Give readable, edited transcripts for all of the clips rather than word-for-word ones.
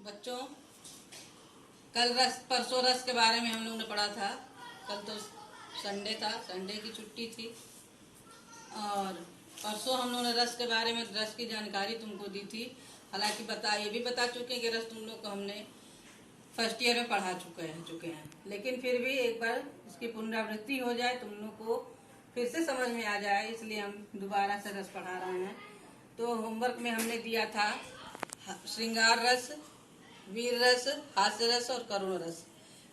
बच्चों, कल परसों रस के बारे में हम लोगों ने पढ़ा था। कल तो संडे था, संडे की छुट्टी थी। और परसों हम लोगों ने रस के बारे में, रस की जानकारी तुमको दी थी। हालांकि ये भी बता चुके हैं कि रस तुम लोग को हमने फर्स्ट ईयर में पढ़ा चुके हैं, लेकिन फिर भी एक बार इसकी पुनरावृत्ति हो जाए, तुम लोग को फिर से समझ में आ जाए, इसलिए हम दोबारा से रस पढ़ा रहे हैं। तो होमवर्क में हमने दिया था श्रृंगार रस, वीर रस, हास्य रस और करुण रस।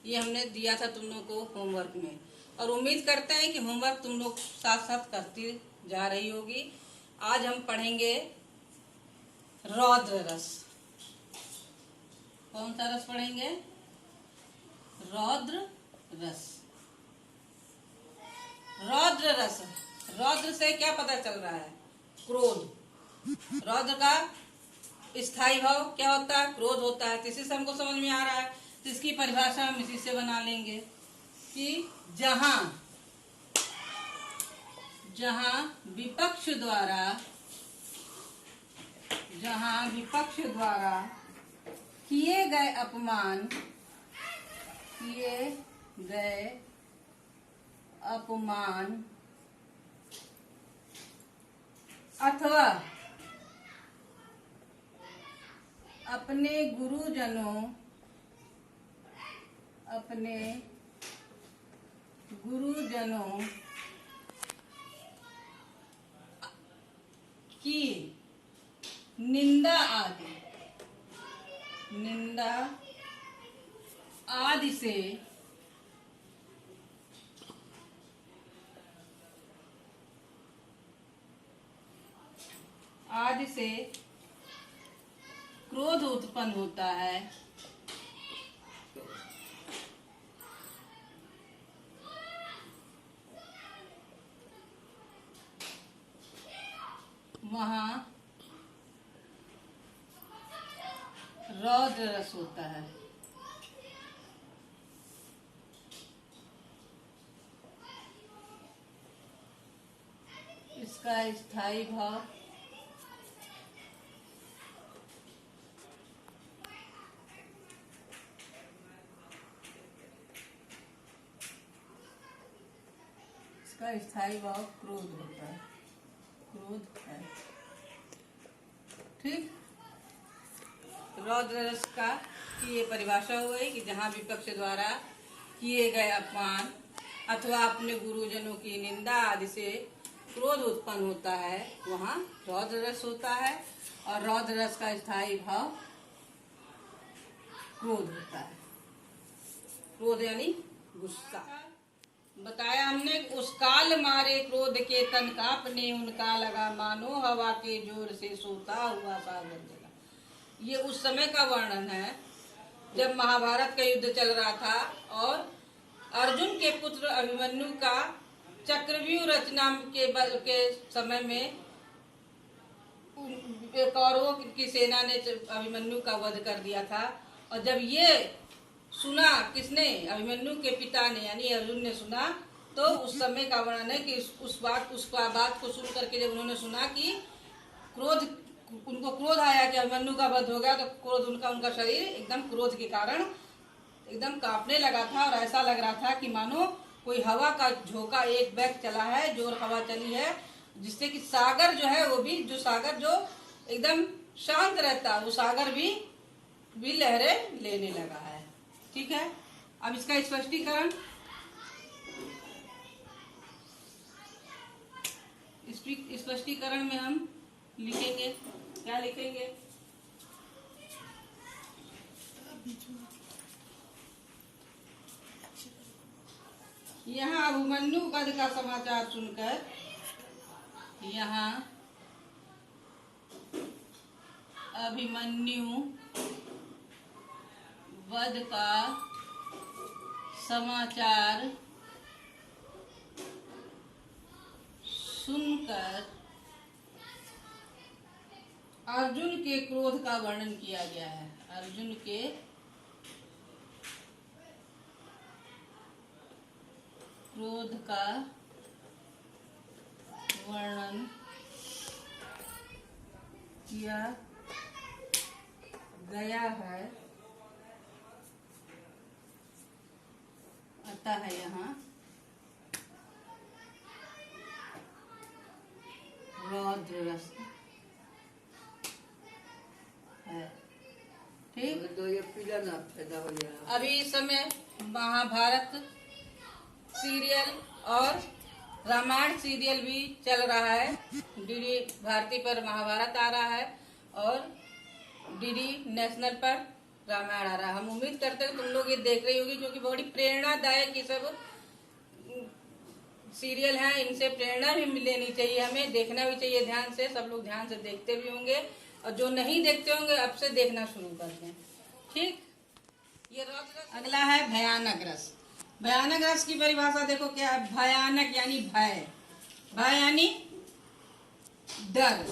ये हमने दिया था तुम लोग को होमवर्क में, और उम्मीद करते हैं कि होमवर्क तुम लोग साथ साथ करती जा रही होगी। आज हम पढ़ेंगे रौद्र रस। कौन सा रस पढ़ेंगे? रौद्र रस। रौद्र रस, रौद्र से क्या पता चल रहा है? क्रोध। रौद्र का स्थायी भाव क्या होता है? क्रोध होता है। इसी से हमको समझ में आ रहा है, तो इसकी परिभाषा हम इसी से बना लेंगे कि जहां विपक्ष द्वारा किए गए अपमान अथवा अपने गुरुजनों की निंदा आदि से क्रोध उत्पन्न होता है। वहाँ रौद्र रस होता है। इसका स्थायी भाव क्रोध होता है। क्रोध है, ठीक। रौद्र रस का की ये परिभाषा हुई कि जहाँ विपक्ष द्वारा किए गए अपमान अथवा अपने गुरुजनों की निंदा आदि से क्रोध उत्पन्न होता है, वहाँ रौद्र रस होता है। और रौद्र रस का स्थायी भाव क्रोध होता है। क्रोध यानी गुस्सा। बताया हमने, उस काल मारे क्रोध के तन कांपने, उनका लगा मानो हवा के जोर से सोता हुआ सागर जला। ये उस समय का वर्णन है जब महाभारत का युद्ध चल रहा था और अर्जुन के पुत्र अभिमन्यु का चक्रव्यूह रचना के समय में कौरवों की सेना ने अभिमन्यु का वध कर दिया था। और जब ये सुना, किसने? अभिमन्यु के पिता ने, यानी अर्जुन ने सुना, तो उस समय का वर्णन है कि उस बात को सुन करके जब उन्होंने सुना कि उनको क्रोध आया कि अभिमन्यु का वध हो गया, तो क्रोध उनका शरीर एकदम क्रोध के कारण एकदम कांपने लगा था। और ऐसा लग रहा था कि मानो कोई हवा का झोंका एक बैग चला है, जोर हवा चली है, जिससे कि सागर जो है, वो भी जो सागर जो एकदम शांत रहता है, वो सागर भी लहरें लेने लगा है। ठीक है, अब इसका स्पष्टीकरण में हम लिखेंगे, क्या लिखेंगे? यहाँ अभिमन्यु वध का समाचार सुनकर, यहाँ अभिमन्यु वध का समाचार सुनकर अर्जुन के क्रोध का वर्णन किया गया है। अर्जुन के क्रोध का वर्णन किया गया है, आता है यहाँ रौद्र रस है। ठीक, तो ये पीला ना पैदा हो गया। अभी इस समय महाभारत सीरियल और रामायण सीरियल भी चल रहा है। डीडी भारती पर महाभारत आ रहा है और डीडी नेशनल पर रामायण आ रहा है। हम उम्मीद करते हैं तुम लोग ये देख रही होगी, क्योंकि बड़ी प्रेरणादायक ये सब सीरियल हैं। इनसे प्रेरणा भी लेनी चाहिए, हमें देखना भी चाहिए ध्यान से। सब लोग ध्यान से देखते भी होंगे, और जो नहीं देखते होंगे अब से देखना शुरू कर दें। ठीक, ये अगला है भयानक रस। भयानक रस की परिभाषा देखो क्या है। भयानक यानी भय, भय यानी डर।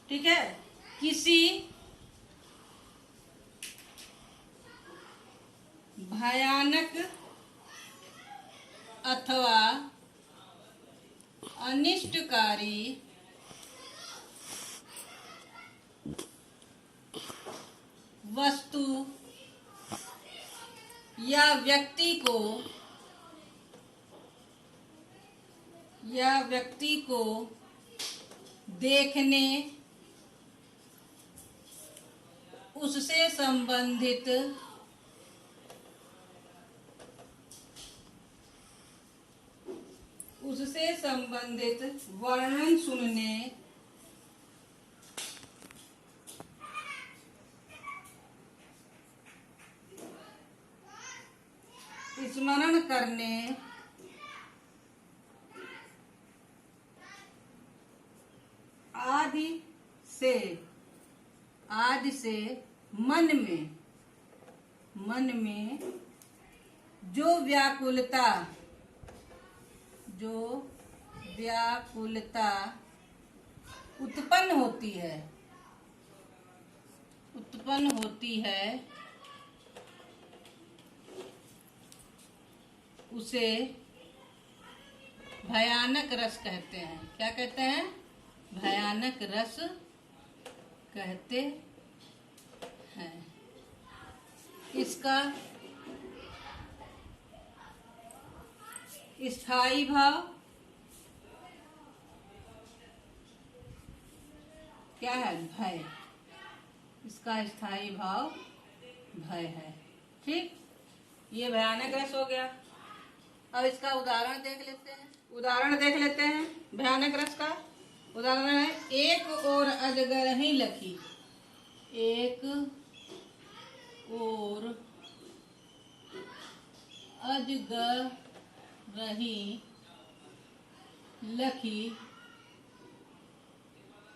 ठीक है, किसी भयानक अथवा अनिष्टकारी वस्तु या व्यक्ति को देखने, उससे संबंधित वर्णन सुनने, स्मरण करने, आदि से मन में जो व्याकुलता उत्पन्न होती है उसे भयानक रस कहते हैं। क्या कहते हैं? भयानक रस कहते हैं। इसका स्थायी भाव क्या है? भय। इसका स्थायी भाव भय है। ठीक, ये भयानक रस हो गया। अब इसका उदाहरण देख लेते हैं। भयानक रस का उदाहरण है, एक और अजगर ही लखी। एक और अजगर रही लखी।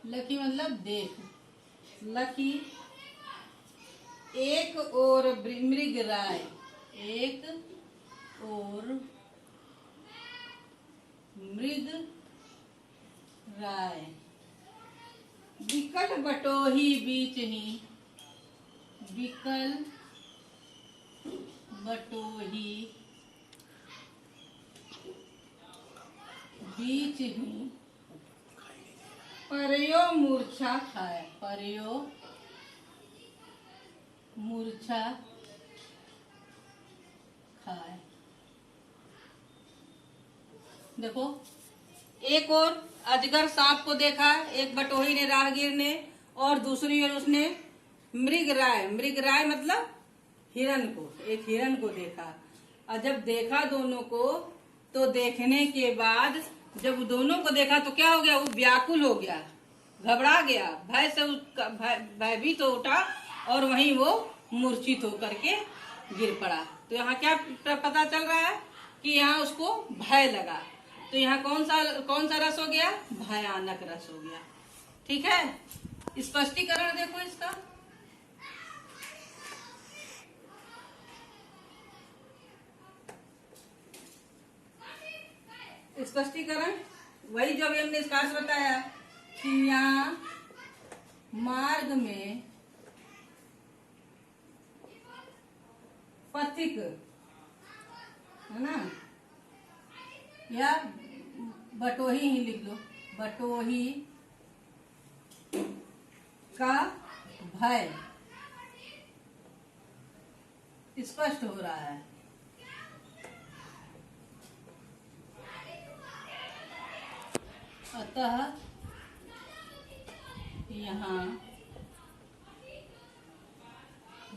लखी मतलब देख। लखी एक और मृग राय। एक और मृग राय विकल बटोही बीच ही। विकल बटोही बीच ही परयो मूर्छा खाए। परयो मूर्छा खाए। देखो, एक और अजगर सांप को देखा, एक बटोही ने, राहगीर ने, और दूसरी ओर उसने मृग राय मतलब हिरन को, एक हिरन को देखा। और जब देखा दोनों को, तो देखने के बाद जब दोनों को देखा तो क्या हो गया? वो व्याकुल हो गया, घबरा गया, भय से उसका भयभीत हो उठा और वहीं वो मूर्छित होकर के गिर पड़ा। तो यहाँ क्या पता चल रहा है कि यहाँ उसको भय लगा। तो यहाँ कौन सा रस हो गया? भयानक रस हो गया। ठीक है, स्पष्टीकरण देखो इसका। स्पष्टीकरण वही जो अभी हमने इसका बताया कि यहाँ मार्ग में पथिक है ना, या बटोही ही लिख लो, बटोही का भय स्पष्ट हो रहा है। अतः यहाँ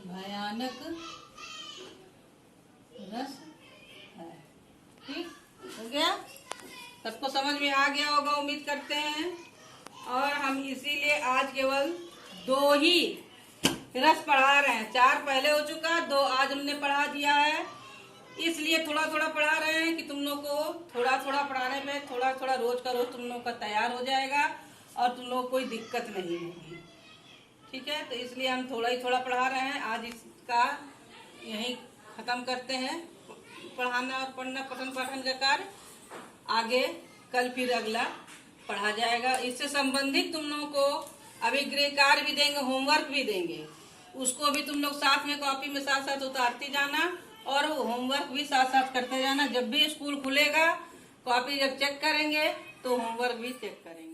भयानक रस है। ठीक हो गया, सबको समझ में आ गया होगा उम्मीद करते हैं। और हम इसीलिए आज केवल 2 ही रस पढ़ा रहे हैं। 4 पहले हो चुका, 2 आज हमने पढ़ा दिया है। इसलिए थोड़ा थोड़ा पढ़ा रहे हैं कि तुम लोग को थोड़ा थोड़ा पढ़ाने में थोड़ा थोड़ा रोज का रोज तुम लोग का तैयार हो जाएगा और तुम लोग को कोई दिक्कत नहीं होगी। ठीक है, तो इसलिए हम थोड़ा ही थोड़ा पढ़ा रहे हैं। आज इसका यहीं खत्म करते हैं, पढ़ाना और पढ़ना पठन पाठन का कार्य। आगे कल फिर अगला पढ़ा जाएगा। इससे संबंधित तुम लोगों को अभी गृह कार्य भी देंगे, होमवर्क भी देंगे। उसको भी तुम लोग साथ में कॉपी में साथ साथ उतारती जाना और होमवर्क भी साथ साथ करते जाना। जब भी स्कूल खुलेगा कॉपी जब चेक करेंगे तो होमवर्क भी चेक करेंगे।